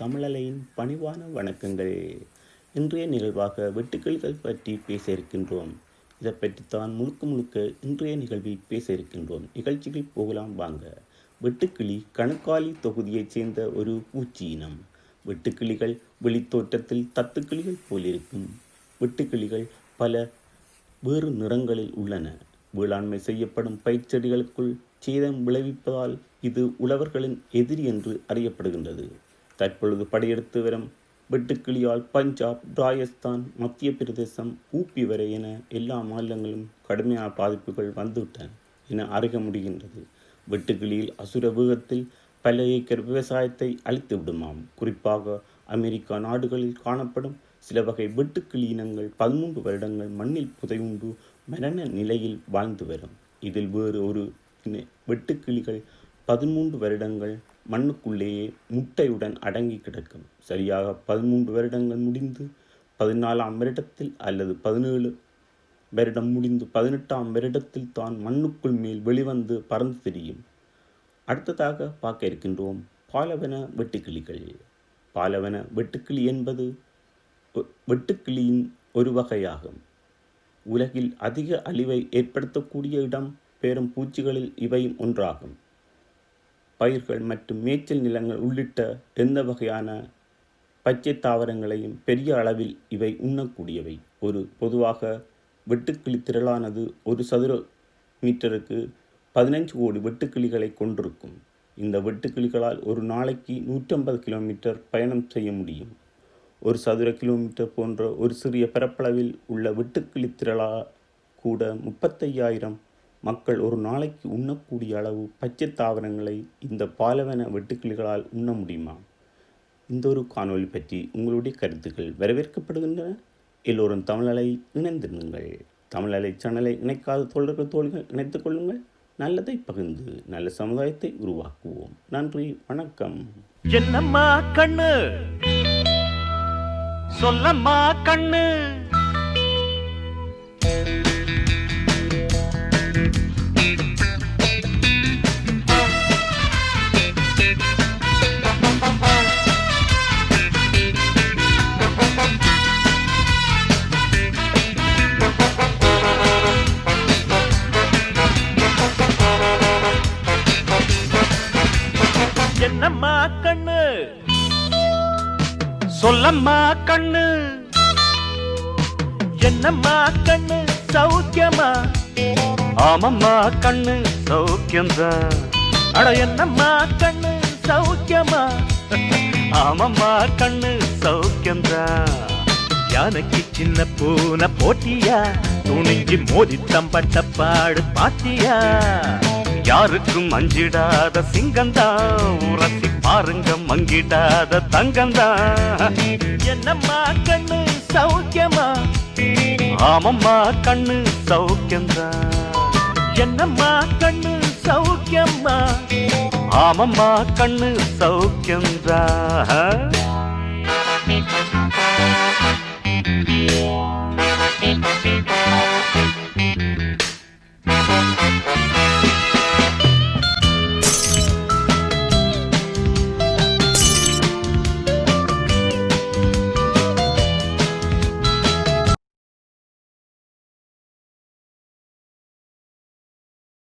தமிழலையின் பணிவான வணக்கங்கள். இன்றைய நிகழ்வாக வெட்டுக்கிளிகள் பற்றி பேச இருக்கின்றோம். இதை பற்றித்தான் முழுக்க இன்றைய நிகழ்வில் பேச இருக்கின்றோம். நிகழ்ச்சிகள் போகலாம் வாங்க. வெட்டுக்கிளி கணுக்காலி தொகுதியைச் சேர்ந்த ஒரு பூச்சி இனம். வெட்டுக்கிளிகள் வெளித்தோற்றத்தில் தத்துக்கிளிகள் போலிருக்கும். வெட்டுக்கிளிகள் பல வேறு நிறங்களில் உள்ளன. வேளாண்மை செய்யப்படும் பயிர்ச்செடிகளுக்குள் சேதம் விளைவிப்பதால் இது உழவர்களின் எதிரி என்று அறியப்படுகின்றது. தற்பொழுது படையெடுத்து வரும் வெட்டுக்கிளியால் பஞ்சாப், ராஜஸ்தான், மத்திய பிரதேசம், ஊபி வரை என எல்லா மாநிலங்களும் கடுமையான பாதிப்புகள் வந்துவிட்டன என அறிய முடிகின்றது. வெட்டுக்கிளியில் அசுர வேகத்தில் பல ஏக்கர் விவசாயத்தை அழித்து விடுமாம். குறிப்பாக அமெரிக்கா நாடுகளில் காணப்படும் சில வகை வெட்டுக்கிளி இனங்கள் 13 வருடங்கள் மண்ணில் புதையுண்டு மரண நிலையில் வாழ்ந்து வரும். இதில் வேறு ஒரு வெட்டுக்கிளிகள் 13 வருடங்கள் மண்ணுக்குள்ளேயே முட்டையுடன் அடங்கி கிடக்கும். சரியாக 13 வருடங்கள் முடிந்து 14ஆம் வருடத்தில் அல்லது 17 வருடம் முடிந்து 18ஆம் வருடத்தில் தான் மண்ணுக்குள் மேல் வெளிவந்து பறந்து திரியும். அடுத்ததாக பார்க்க இருக்கின்றோம் பாலைவன வெட்டுக்கிளிகள். பாலைவன வெட்டுக்கிளி என்பது வெட்டுக்கிளியின் ஒரு வகையாகும். உலகில் அதிக அழிவை ஏற்படுத்தக்கூடிய இடம் பெறும் பூச்சிகளில் இவையும் ஒன்றாகும். பயிர்கள் மற்றும் மேய்ச்சல் நிலங்கள் உள்ளிட்ட எந்த வகையான பச்சை தாவரங்களையும் பெரிய அளவில் இவை உண்ணக்கூடியவை. ஒரு பொதுவாக வெட்டுக்கிளி திரளானது ஒரு சதுர மீட்டருக்கு 15 கோடி வெட்டுக்கிளிகளை கொண்டிருக்கும். இந்த வெட்டுக்கிளிகளால் ஒரு நாளைக்கு 150 கிலோமீட்டர் பயணம் செய்ய முடியும். ஒரு சதுர கிலோமீட்டர் போன்ற ஒரு சிறிய பரப்பளவில் உள்ள வெட்டுக்கிளி திரளா கூட 35,000 மக்கள் ஒரு நாளைக்கு உண்ணக்கூடிய அளவு பச்சை தாவரங்களை இந்த பாலைவன வெட்டுக்கிளிகளால் உண்ண முடியுமா? இந்த ஒரு காணொலி பற்றி உங்களுடைய கருத்துக்கள் வரவேற்கப்படுகின்றன. எல்லோரும் தமிழலை இணைந்திருங்கள். தமிழலை சேனலை இணைக்காத தோழர்கள் இணைத்துக் கொள்ளுங்கள். நல்லதை பகிர்ந்து நல்ல சமுதாயத்தை உருவாக்குவோம். நன்றி, வணக்கம். என்னம்மா கண்ணு சொல்லம்மா கண்ணு, என்னம்மா கண்ணு சொல்லம்மா கண்ணு, என்னம்மா கண்ணு சௌக்கியமா? ஆமம்மா கண்ணு சௌக்கியம்தான். அட என்னம்மா கண்ணு சௌக்கியமா? ஆமம்மா கண்ணு சௌக்கியம்தான். யானைக்கு சின்ன பூனை போட்டியா, துணிஞ்சு மோதி தம்பட்ட பாடு பாத்தியா? யாருக்கும் அஞ்சிடாத சிங்கந்தான், உரசி பாருங்க மங்கிடாத தங்கந்தான். என்னம்மா கண்ணு சௌக்கியமா? ஆமம்மா கண்ணு சௌக்கியந்தான். என்னம்மா கண்ணு சௌக்கியம்மா? ஆமம்மா கண்ணு சௌக்கியந்தான்.